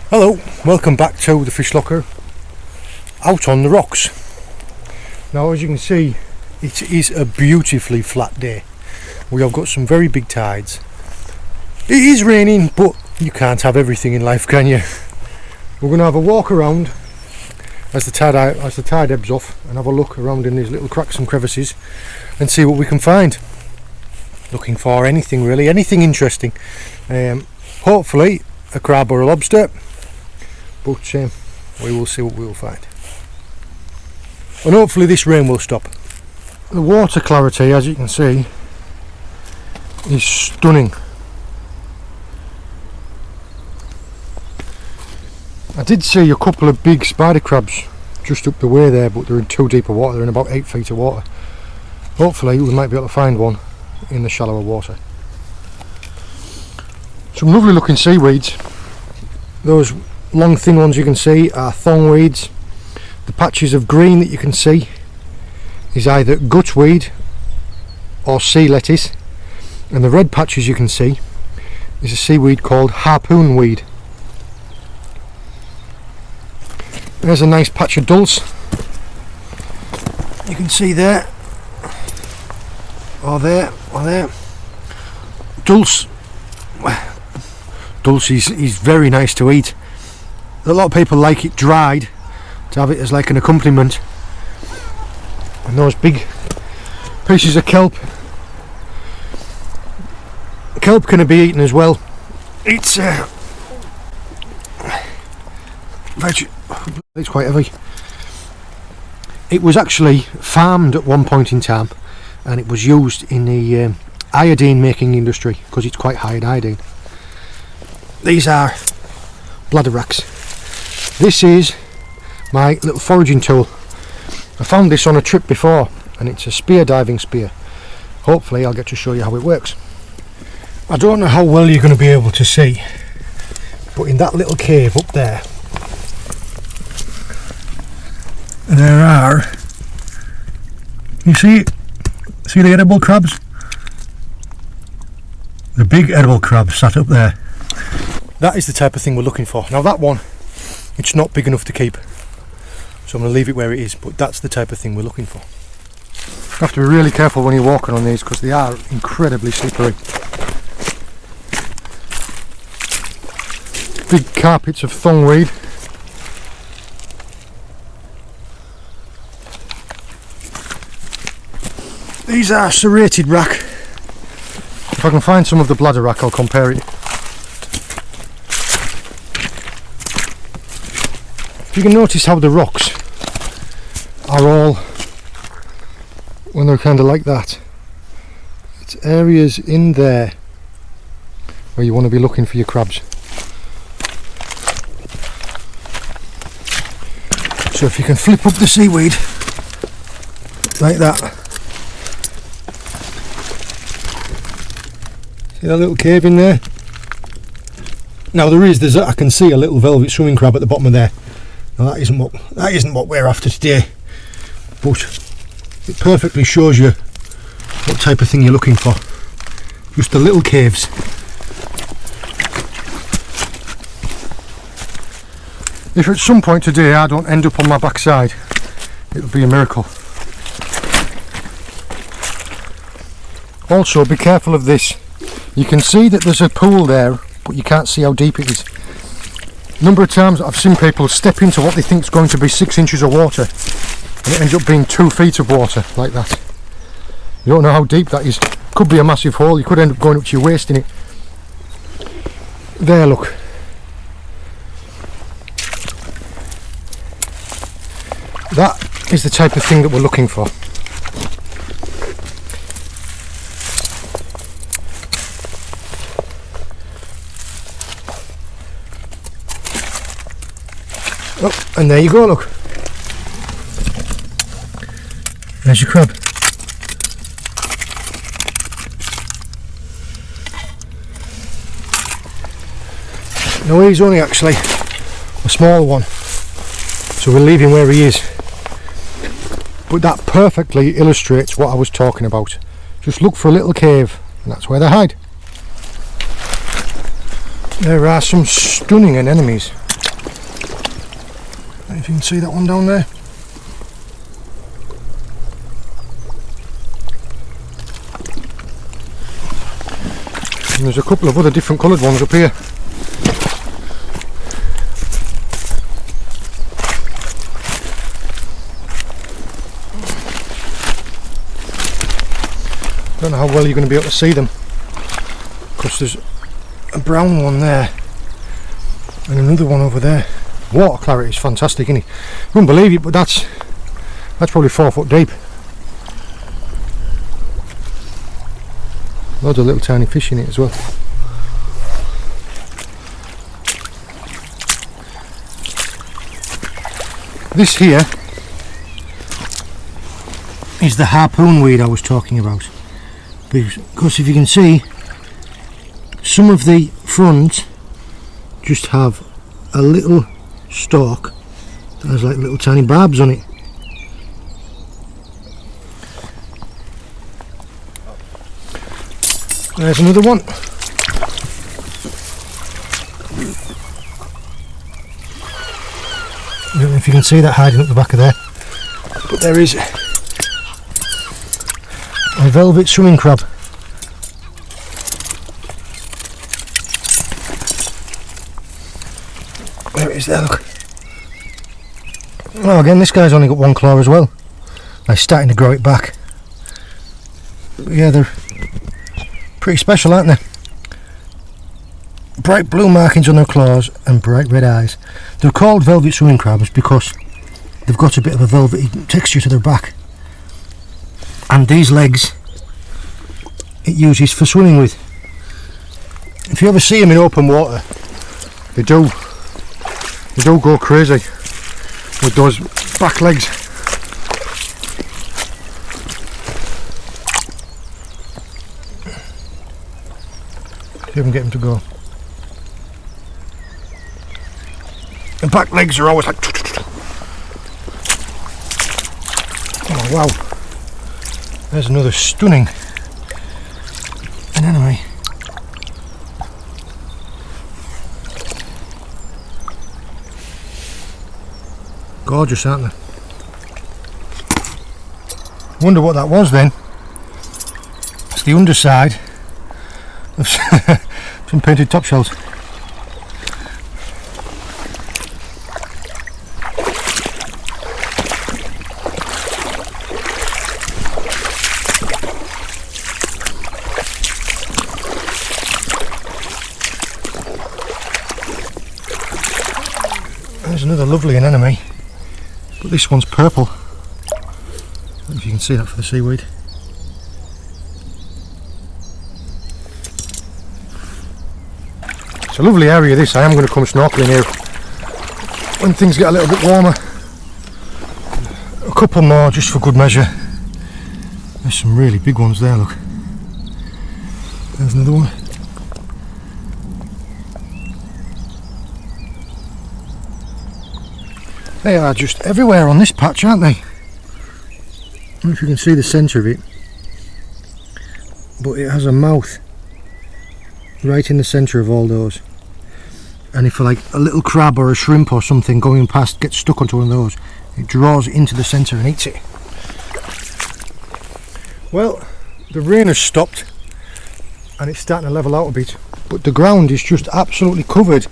Hello, welcome back to the fish locker out on the rocks. Now, as you can see, it is a beautifully flat day. We have got some very big tides. It is raining, but you can't have everything in life, can you? We're going to have a walk around as the tide ebbs off and have a look around in these little cracks and crevices and see what we can find. Looking for anything really, anything interesting. Hopefully a crab or a lobster, but we will see what we will find. And hopefully this rain will stop. The water clarity, as you can see, is stunning. I did see a couple of big spider crabs just up the way there, but they're in too deep of water. They're in about 8 feet of water. Hopefully we might be able to find one in the shallower water. Some lovely looking seaweeds. Those long thin ones you can see are thong weeds. The patches of green that you can see is either gutweed or sea lettuce, and the red patches you can see is a seaweed called Harpoon Weed. There's a nice patch of dulse you can see there, or there. Dulse is very nice to eat. A lot of people like it dried, to have it as like an accompaniment. And those big pieces of kelp can be eaten as well. It's quite heavy. It was actually farmed at one point in time, and it was used in the iodine making industry because it's quite high in iodine. These are bladder racks. This is my little foraging tool. I found this on a trip before, and it's a spear diving spear. Hopefully I'll get to show you how it works. I don't know how well you're going to be able to see, but in that little cave up there are, you see the edible crabs? The big edible crabs sat up there. That is the type of thing we're looking for. Now that one, it's not big enough to keep, so I'm going to leave it where it is, but that's the type of thing we're looking for. You have to be really careful when you're walking on these because they are incredibly slippery. Big carpets of thongweed. These are serrated rack. If I can find some of the bladder rack, I'll compare it. You can notice how the rocks are all, when they're kind of like that, it's areas in there where you want to be looking for your crabs. So if you can flip up the seaweed like that, see that little cave in there? Now I can see a little velvet swimming crab at the bottom of there. Now that isn't what we're after today, but it perfectly shows you what type of thing you're looking for. Just the little caves. If at some point today I don't end up on my backside, it'll be a miracle. Also, be careful of this. You can see that there's a pool there, but you can't see how deep it is. A number of times I've seen people step into what they think is going to be 6 inches of water, and it ends up being 2 feet of water like that. You don't know how deep that is. Could be a massive hole. You could end up going up to your waist in it. There, look. That is the type of thing that we're looking for. Oh, and there you go, look. There's your crab. No, he's only actually a small one, so we'll leave him where he is. But that perfectly illustrates what I was talking about. Just look for a little cave, and that's where they hide. There are some stunning anemones. If you can see that one down there. And there's a couple of other different coloured ones up here. Don't know how well you're going to be able to see them, because there's a brown one there and another one over there. Water clarity is fantastic, isn't it? You wouldn't believe it, but that's probably 4 foot deep. Loads of little tiny fish in it as well. This here is the harpoon weed I was talking about, because if you can see, some of the front just have a little stalk that has like little tiny barbs on it. There's another one. I don't know if you can see that hiding up the back of there, but there is a velvet swimming crab. There it is there, look. Well, again, this guy's only got one claw as well. I'm starting to grow it back. But yeah, they're pretty special, aren't they? Bright blue markings on their claws and bright red eyes. They're called velvet swimming crabs because they've got a bit of a velvety texture to their back. And these legs it uses for swimming with. If you ever see them in open water, they do go crazy with those back legs. See if I can get them to go. The back legs are always like, oh wow, there's another stunning anemone. Gorgeous, aren't they? Wonder what that was then. It's the underside of some painted top shells. There's another lovely anemone. But this one's purple. I don't know if you can see that for the seaweed. It's a lovely area this. I am going to come snorkeling here when things get a little bit warmer. A couple more just for good measure. There's some really big ones there, look. There's another one. They are just everywhere on this patch, aren't they? I don't know if you can see the centre of it, but it has a mouth right in the centre of all those. And if like a little crab or a shrimp or something going past gets stuck onto one of those, it draws it into the centre and eats it. Well, the rain has stopped and it's starting to level out a bit, but the ground is just absolutely covered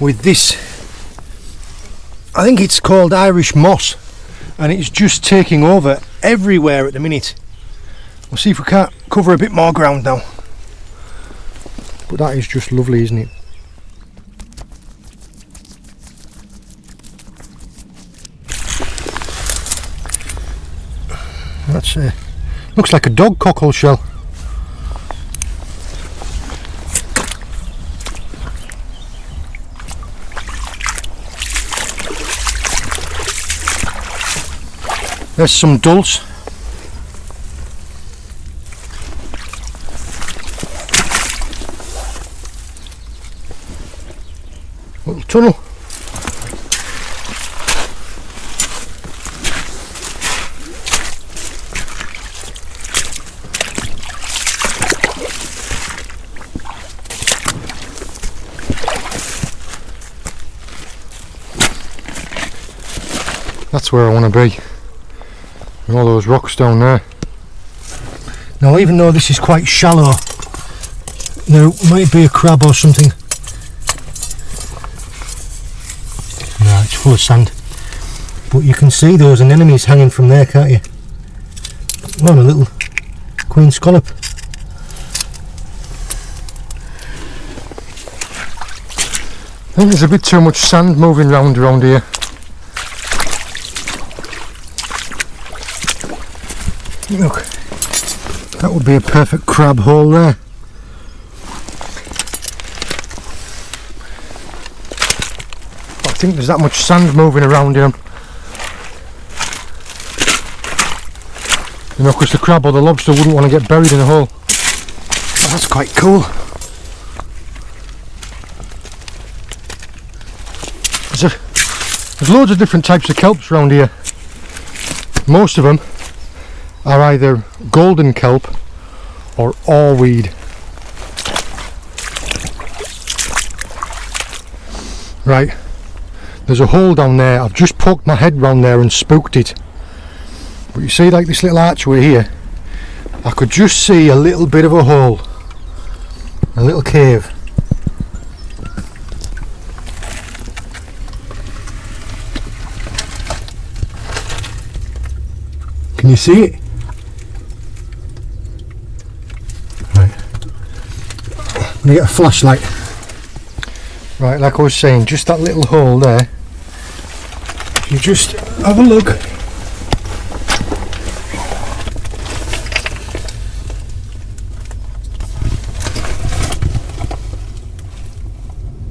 with this. I think it's called Irish moss, and it's just taking over everywhere at the minute. We'll see if we can't cover a bit more ground now. But that is just lovely, isn't it? That's looks like a dog cockle shell. There's some dulse. Little tunnel. That's where I want to be. And all those rocks down there. Now, even though this is quite shallow, there might be a crab or something. No, it's full of sand. But you can see those anemones hanging from there, can't you? Oh, and a little queen scallop. I think there's a bit too much sand moving around here. Look, that would be a perfect crab hole there. I think there's that much sand moving around here. You know, because the crab or the lobster wouldn't want to get buried in a hole. Oh, that's quite cool. There's loads of different types of kelps around here. Most of them are either golden kelp or weed. Right, there's a hole down there. I've just poked my head round there and spooked it. But you see, like this little archway here, I could just see a little bit of a hole, a little cave. Can you see it? Right. I'm gonna get a flashlight. Right, like I was saying, just that little hole there. If you just have a look.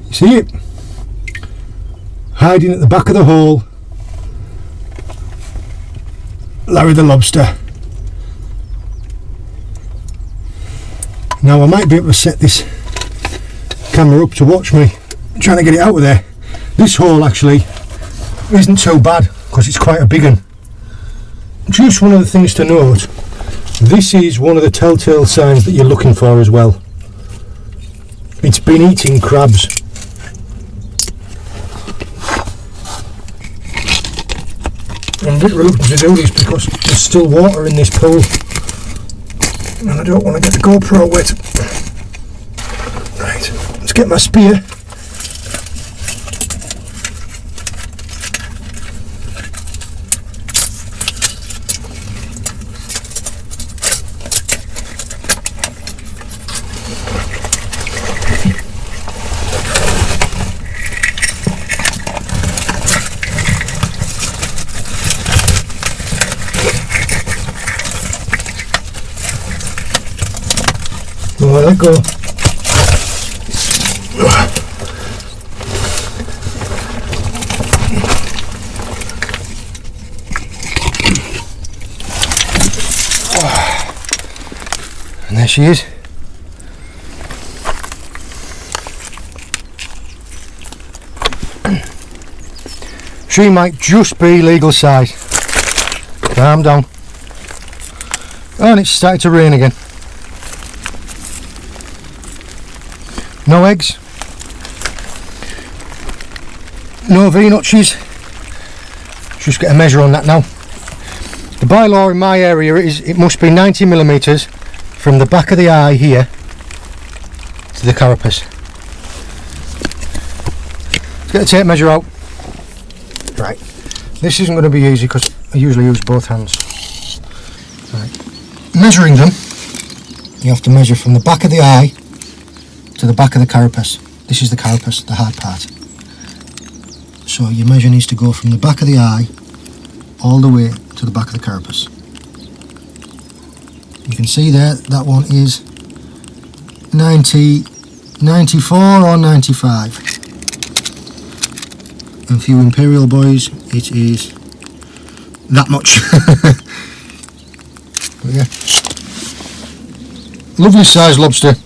You see it? Hiding at the back of the hole. Larry the lobster. Now I might be able to set this camera up to watch me trying to get it out of there. This hole actually isn't too bad because it's quite a big one. Just one of the things to note, this is one of the telltale signs that you're looking for as well. It's been eating crabs. I'm a bit reluctant to do this because there's still water in this pool and I don't want to get the GoPro wet. Right, let's get my spear. Let it go. And there she is. She might just be legal size. Calm down. Oh, and it's started to rain again. No eggs, no V-notches. Just get a measure on that now. The bylaw in my area is it must be 90mm from the back of the eye here to the carapace. Let's get the tape measure out. Right, this isn't going to be easy because I usually use both hands. Right. Measuring them, you have to measure from the back of the eye to the back of the carapace. This is the carapace, the hard part. So your measure needs to go from the back of the eye all the way to the back of the carapace. You can see there, that one is 90, 94 or 95. And for you imperial boys, it is that much. But yeah, lovely size lobster.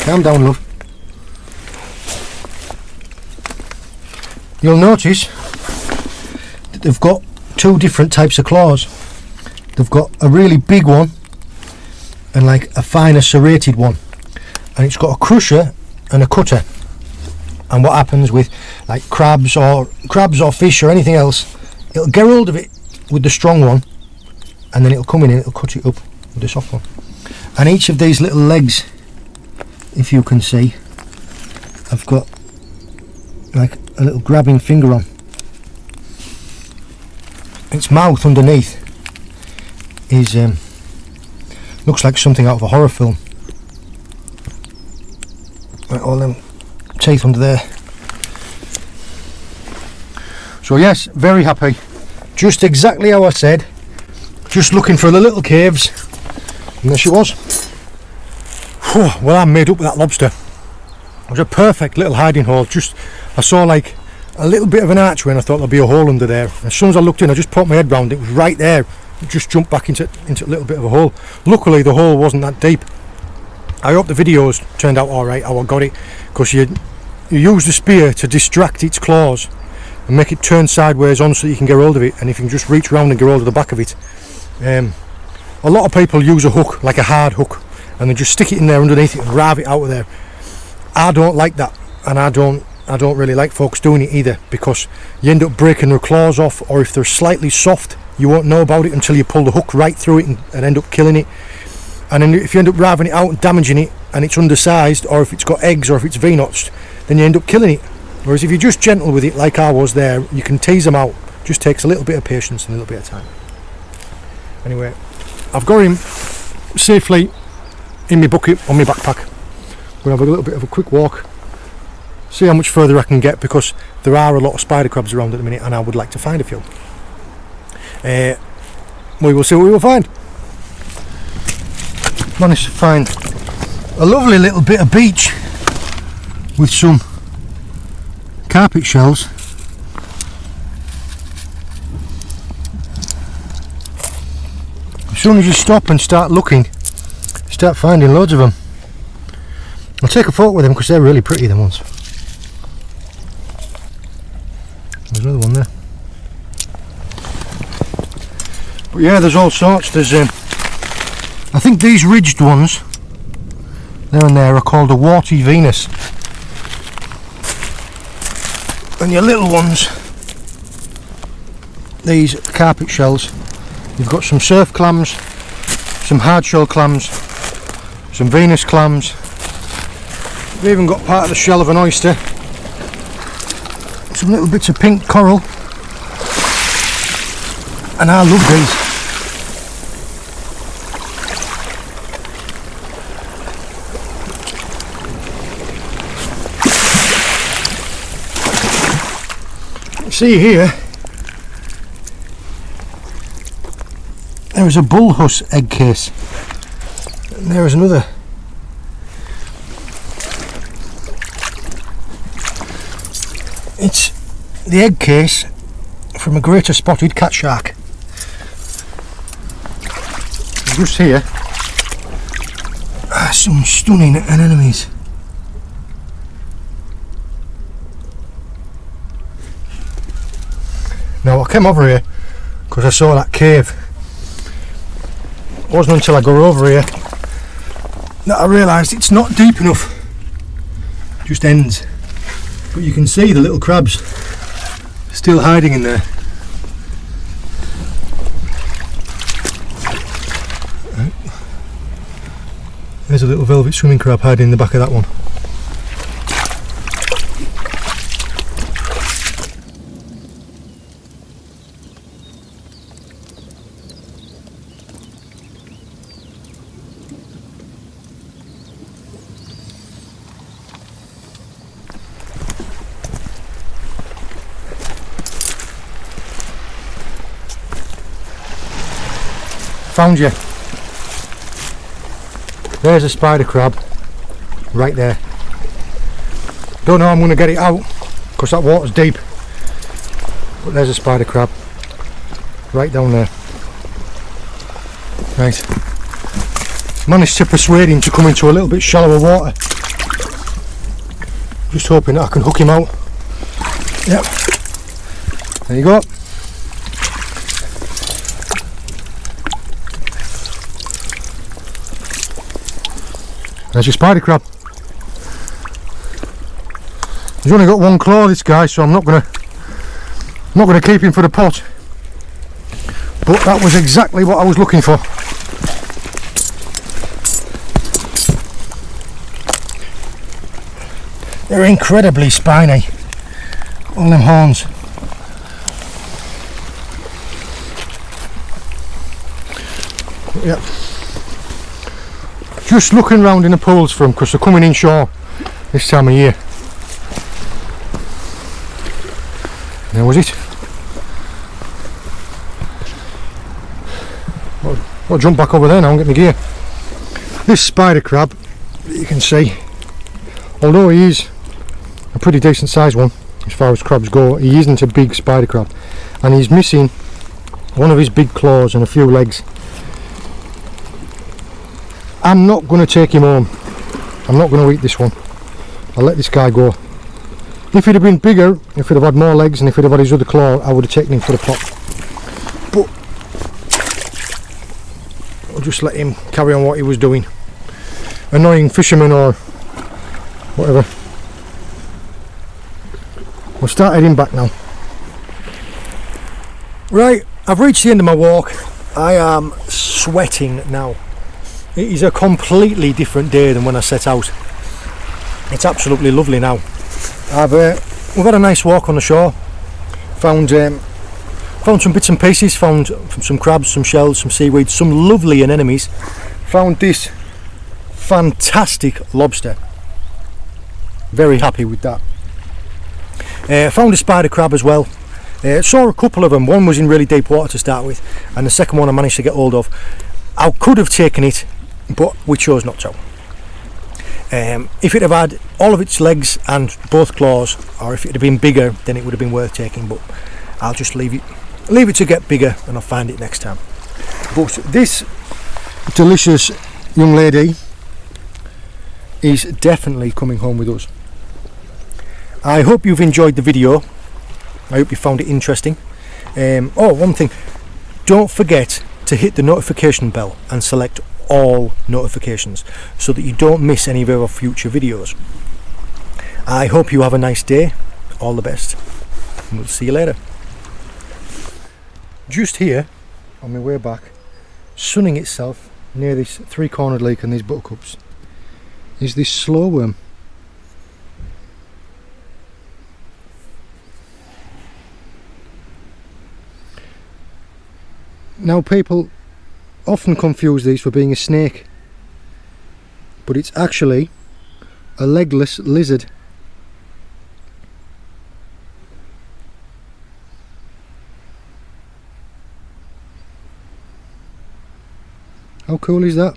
Calm down, love. You'll notice that they've got two different types of claws. They've got a really big one and like a finer serrated one, and it's got a crusher and a cutter. And what happens with like crabs or fish or anything else, it'll get hold of it with the strong one, and then it'll come in and it'll cut it up with the soft one. And each of these little legs, if you can see, I've got like a little grabbing finger on. Its mouth underneath is looks like something out of a horror film. Like all them teeth under there. So yes, very happy. Just exactly how I said. Just looking for the little caves, and there she was. Whew, well, I'm made up with that lobster. It was a perfect little hiding hole. I saw like a little bit of an archway and I thought there'd be a hole under there. As soon as I looked in, I just put my head round, it was right there. It just jumped back into a little bit of a hole. Luckily the hole wasn't that deep. I hope the videos turned out alright, how I got it, because you use the spear to distract its claws and make it turn sideways on so you can get hold of it, and if you can just reach around and get hold of the back of it. A lot of people use a hook, like a hard hook, and they just stick it in there underneath it and grab it out of there. I don't like that, and I don't really like folks doing it either, because you end up breaking their claws off, or if they're slightly soft you won't know about it until you pull the hook right through it and end up killing it. And then if you end up driving it out and damaging it and it's undersized, or if it's got eggs or if it's V-notched, then you end up killing it. Whereas if you're just gentle with it like I was there, you can tease them out. Just takes a little bit of patience and a little bit of time. Anyway, I've got him safely in my bucket on my backpack. We'll have a little bit of a quick walk, see how much further I can get, because there are a lot of spider crabs around at the minute and I would like to find a few. We will see what we will find. Managed to find a lovely little bit of beach with some carpet shells. As soon as you stop and start looking, you start finding loads of them. I'll take a photo with them because they're really pretty, them ones. There's another one there. But yeah, there's all sorts. There's I think these ridged ones there and there are called a warty Venus, and your little ones, these carpet shells, you've got some surf clams, some hard shell clams, some Venus clams. We've even got part of the shell of an oyster, some little bits of pink coral, and I love these. See here, there is a bullhuss egg case, and there is another. It's the egg case from a greater spotted cat shark. Just here are some stunning anemones. Now I came over here because I saw that cave. It wasn't until I got over here that I realised it's not deep enough, it just ends. But you can see the little crabs still hiding in there. There's a little velvet swimming crab hiding in the back of that one. Found you. There's a spider crab right there. Don't know how I'm going to get it out because that water's deep, but there's a spider crab right down there. Right, managed to persuade him to come into a little bit shallower water. Just hoping that I can hook him out. Yep, there you go. There's your spider crab. He's only got one claw, this guy, so I'm not gonna keep him for the pot. But that was exactly what I was looking for. They're incredibly spiny. All them horns. Yep. Just looking round in the pools for them because they're coming inshore this time of year. There was it. I'll jump back over there now and get my gear. This spider crab, you can see, although he is a pretty decent sized one as far as crabs go, he isn't a big spider crab, and he's missing one of his big claws and a few legs. I'm not going to take him home. I'm not going to eat this one. I'll let this guy go. If he'd have been bigger, if he'd have had more legs and if he'd have had his other claw, I would have taken him for the pot. But I'll just let him carry on what he was doing. Annoying fisherman or whatever. We'll start heading back now. Right, I've reached the end of my walk. I am sweating now. It is a completely different day than when I set out. It's absolutely lovely now. We've had a nice walk on the shore. Found some bits and pieces. Found some crabs, some shells, some seaweeds, some lovely anemones. Found this fantastic lobster. Very happy with that. Found a spider crab as well. Saw a couple of them. One was in really deep water to start with, and the second one I managed to get hold of. I could have taken it, but we chose not to. If it had had all of its legs and both claws, or if it had been bigger, then it would have been worth taking, but I'll just leave it to get bigger and I'll find it next time. But this delicious young lady is definitely coming home with us. I hope you've enjoyed the video. I hope you found it interesting. One thing, don't forget to hit the notification bell and select all notifications so that you don't miss any of our future videos. I hope you have a nice day. All the best, and we'll see you later. Just here on my way back, sunning itself near this three-cornered lake and these buttercups, is this slow worm. Now people often confuse these for being a snake, but it's actually a legless lizard. How cool is that?